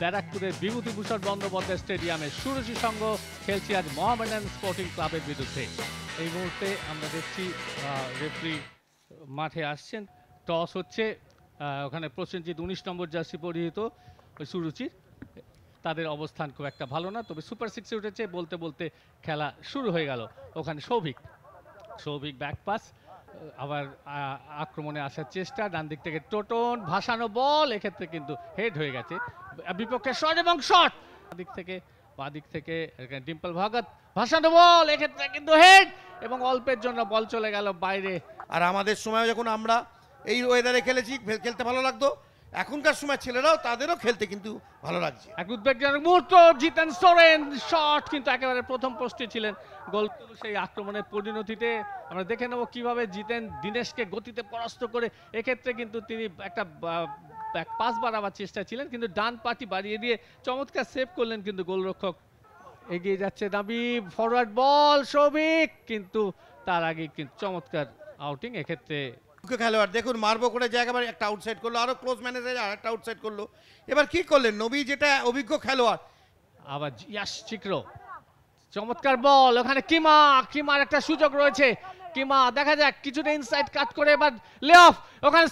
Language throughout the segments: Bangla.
ব্যারাকপুরের বিভূতিভূষণ বন্দ্যোপাধ্যায় স্টেডিয়ামে সুরুচি সংঘ খেলছে আজ মোহামেডান স্পোর্টিং ক্লাবের বিরুদ্ধে। এই মুহূর্তে আমরা দেখছি রেফারি মাঠে আসছেন, টস হচ্ছে। ওখানে প্রসেনজিৎ 19 নম্বর জার্সি পরিহিত সুরুচির, তাদের অবস্থান খুব একটা ভালো না, তবে সুপার সিক্সে উঠেছে। বলতে বলতে খেলা শুরু হয়ে গেল। ওখানে সৌভিক ব্যাক পাস, আবার আক্রমণে আসার চেষ্টা, ডান দিক থেকে টোটন ভাসানো বল, এক্ষেত্রে কিন্তু হেড হয়ে গেছে বিপক্ষের শট এবং শট বাঁ দিক থেকে ডিম্পল ভগত ভাসানো বল, এক্ষেত্রে কিন্তু হেড এবং অল্পের জন্য বল চলে গেল বাইরে। আর আমাদের সময় যখন আমরা এই ওয়েদারে খেলেছি, খেলতে ভালো লাগতো। এখনকার সময় ছেলেরাও তাদেরও খেলতে কিন্তু ভালো লাগছে। এক উদ্বেগজনক মুহূর্ত, জিতেন সোরেন শট কিন্তু একেবারে প্রথম পোস্টে ছিলেন। গোল সেই আক্রমণের পরিণতিতে আমরা দেখে নেব কিভাবে জিতেন দিনেশকে গতিতে পরাস্ত করে। এক্ষেত্রে কিন্তু তিনি একটা পাস বাড়াবার চেষ্টা ছিলেন, কিন্তু ডান পাটি বাড়িয়ে দিয়ে চমৎকার সেভ করলেন কিন্তু গোলরক্ষক। এগিয়ে যাচ্ছে দাবি, ফরওয়ার্ড বল সৌভিক, কিন্তু তার আগে কিন্তু চমৎকার আউটিং। এক্ষেত্রে খেলোয়াড় দেখুন মারবো করে জায়গায় একটা আউটসাইড করলো, আরো ক্লোজ ম্যানেজার আর একটা আউটসাইড করলো। এবার কি করলেন নবী, যেটা অভিজ্ঞ খেলোয়াড়, আবার ইয়াস চিক্রো, চমৎকার বল। ওখানে কিমার একটা সুযোগ রয়েছে। কিমা দেখা যাক কিছুটা ইনসাইড কাট করে এবার লে অফ, ওখানে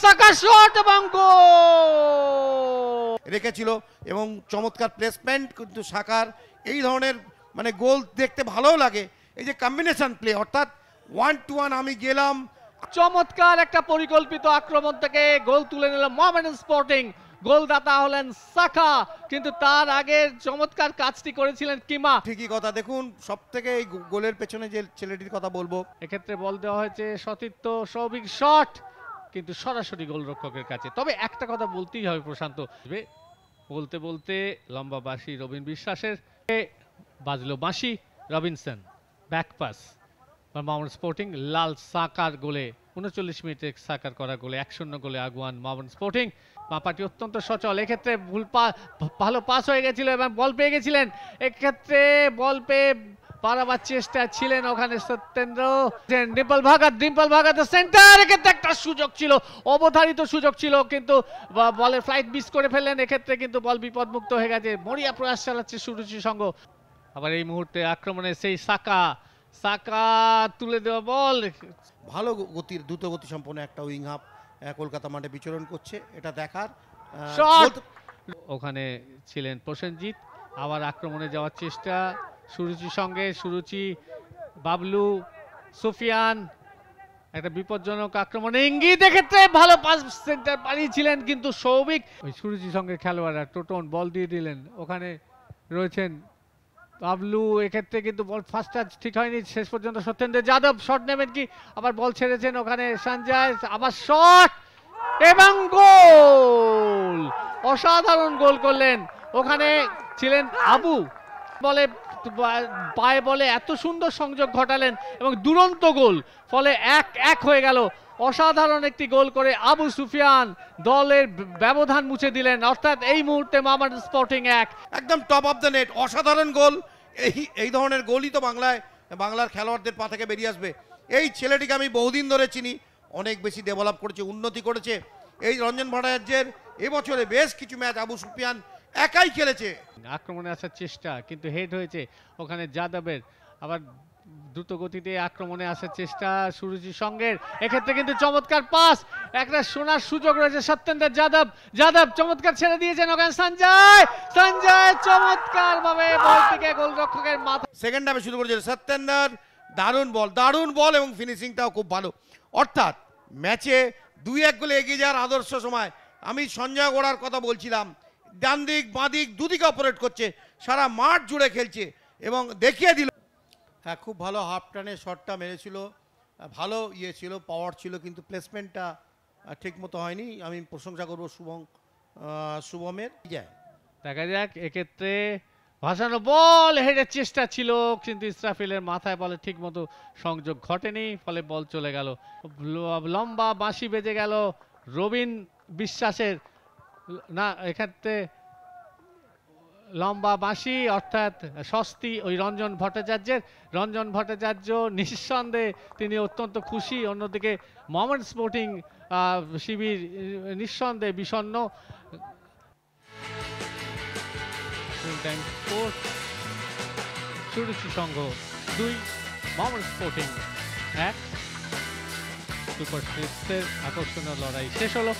সাকা শট এবং গোল রেখেছিল এবং চমৎকার প্লেসমেন্ট। কিন্তু সাকার এই ধরনের মানে গোল দেখতে ভালো লাগে, এই যে কম্বিনেশন প্লে, অর্থাৎ 1-1 আমি গেলাম। চমৎকার একটা পরিকল্পিত আক্রমণ থেকে গোল তুলে নিল মোহামেডান স্পোর্টিং। গোলদাতা হলেন সাকা, কিন্তু তার আগে চমৎকার কাজটি করেছিলেন কিমা। ঠিকই কথা, দেখুন সব থেকে এই গোলের পেছনে যে ছেলেটির কথা বলবো, এক্ষেত্রে বল দেওয়া হয়েছে সতীর্থ, সৌভিক শট কিন্তু সরাসরি গোলরক্ষকের কাছে। তবে একটা কথা বলতেই হবে প্রশান্ত, বলতে বলতে লম্বা বাঁশি রবিন বিশ্বাসের, বাজলো বাঁশি, Robinson back pass, Mohammedan Sporting লাল সাকার গোলে 39 মিনিটে সাকার করা গোলে 1-0 গোলে আগুয়ান মোহামেডান স্পোর্টিং। মাপাটি অত্যন্ত সচল, এক্ষেত্রে ভালো পাস হয়ে গেছিল এবং বল পেয়ে গেছিলেন। এক্ষেত্রে বল পেয়ে পারাবার চেষ্টা ছিলেন ওখানে সত্যেন্দ্র। ডিম্পল ভাগাত সেন্টার, এক্ষেত্রে একটা সুযোগ ছিল, অবধারিত সুযোগ ছিল, কিন্তু বলের ফ্লাইট মিস করে ফেললেন। এক্ষেত্রে কিন্তু বল বিপদমুক্ত হয়ে গেছে। মরিয়া প্রয়াস চালাচ্ছে সুরুচি সংঘ। আবার এই মুহূর্তে আক্রমণে সেই সাকা তুলে দেওয়া বল, ভালো গতির দ্রুত গতি সম্পন্ন একটা উইং হাফ কলকাতা মাঠে বিচরণ করছে, এটা দেখার। ওখানে ছিলেন প্রসেনজিৎ, আবার আক্রমণে যাওয়ার চেষ্টা সুরুচির সঙ্গে, সুরুচি বাবলু সুফিয়ান, একটা বিপজ্জনক আক্রমণে ইঙ্গিত, এক্ষেত্রে ভালো পাস সেন্টার পাঠিয়েছিলেন কিন্তু সৌভিক। ওই সুরুচির সঙ্গে খেলোয়াড়রা টোটন বল দিয়ে দিলেন, ওখানে রয়েছেন বাবলু, এক্ষেত্রে কিন্তু বল ফার্স্ট টাচ ঠিক হয়নি, শেষ পর্যন্ত সত্যেন্দ্র যাদব শট নেবেন কি, আবার বল ছেড়েছেন ওখানে সঞ্জয়, আবার শট এবং গোল, অসাধারণ গোল করলেন। ওখানে ছিলেন আবু, বলে পায়ে বলে এত সুন্দর সংযোগ ঘটালেন এবং দুরন্ত গোল, ফলে 1-1 হয়ে গেল। অসাধারণ একটি গোল করে আবু সুফিয়ান দলের ব্যবধান মুছে দিলেন, অর্থাৎ এই মুহূর্তে মোহামেডান স্পোর্টিং 1, একদম টপ অফ দ্য নেট, অসাধারণ গোল। এই ধরনের গোলই তো বাংলার খেলোয়াড়দের পা থেকে বেরিয়ে আসবে। এই ছেলেটিকে আমি বহুদিন ধরে চিনি, অনেক বেশি ডেভেলপ করেছে, উন্নতি করেছে। এই রঞ্জন ভট্টাচার্যের এবছরে বেশ কিছু ম্যাচ আবু সুফিয়ান একাই খেলেছে। আক্রমণে আসার চেষ্টা কিন্তু হেড হয়েছে ওখানে যাদবের, আবার দ্রুত গতিতে আক্রমণে আসার চেষ্টা সুরুচির সঙ্গে, এক্ষেত্রে কিন্তু চমৎকার পাস, একটা শোনার সুযোগ রয়েছে সত্যেন্দ্র যাদব চমৎকার ছেড়ে দিয়েছেন, ওখানে সঞ্জয় চমৎকার ভাবে বলটিকে গোলরক্ষকের মাথা। সেকেন্ড হাফে শুরু করেছে সত্যেন্দ্র, দারুণ বল এবং ফিনিশিংটাও খুব ভালো। অর্থাৎ ম্যাচে 2-1 গোলে এগিয়ে যাওয়ার আদর্শ সময়। আমি সঞ্জয় গোড়ার কথা বলছিলাম, ডান দিক বাঁ দিক দুদিকে অপারেট করছে, সারা মাঠ জুড়ে খেলছে এবং দেখিয়ে দিল। হ্যাঁ, খুব ভালো হাফ টানে শটটা মেরেছিল, ভালো ছিল, পাওয়ার ছিল, কিন্তু প্লেসমেন্টটা ঠিক মতো হয়নি। আমি প্রশংসা করবো শুভমের। দেখা যাক, এক্ষেত্রে ভাসানো বল, হেডের চেষ্টা ছিল কিন্তু ইসরাফিলের মাথায় বলে ঠিক মতো সংযোগ ঘটেনি, ফলে বল চলে গেল। লম্বা বাঁশি বেজে গেল রবিন বিশ্বাসের, না এক্ষেত্রে লম্বা বাঁশি, অর্থাৎ স্বস্তি ওই রঞ্জন ভট্টাচার্য নিঃসন্দেহে তিনি অত্যন্ত খুশি। অন্যদিকে মোহামেডান স্পোর্টিং শিবির নিঃসন্দেহে বিষণ্ণ। টাইম স্কোর সুরুচি সংঘ 2, মামুন স্পোর্টিং 1। সুপার সিক্সের আকর্ষণীয় লড়াই শেষ হলো।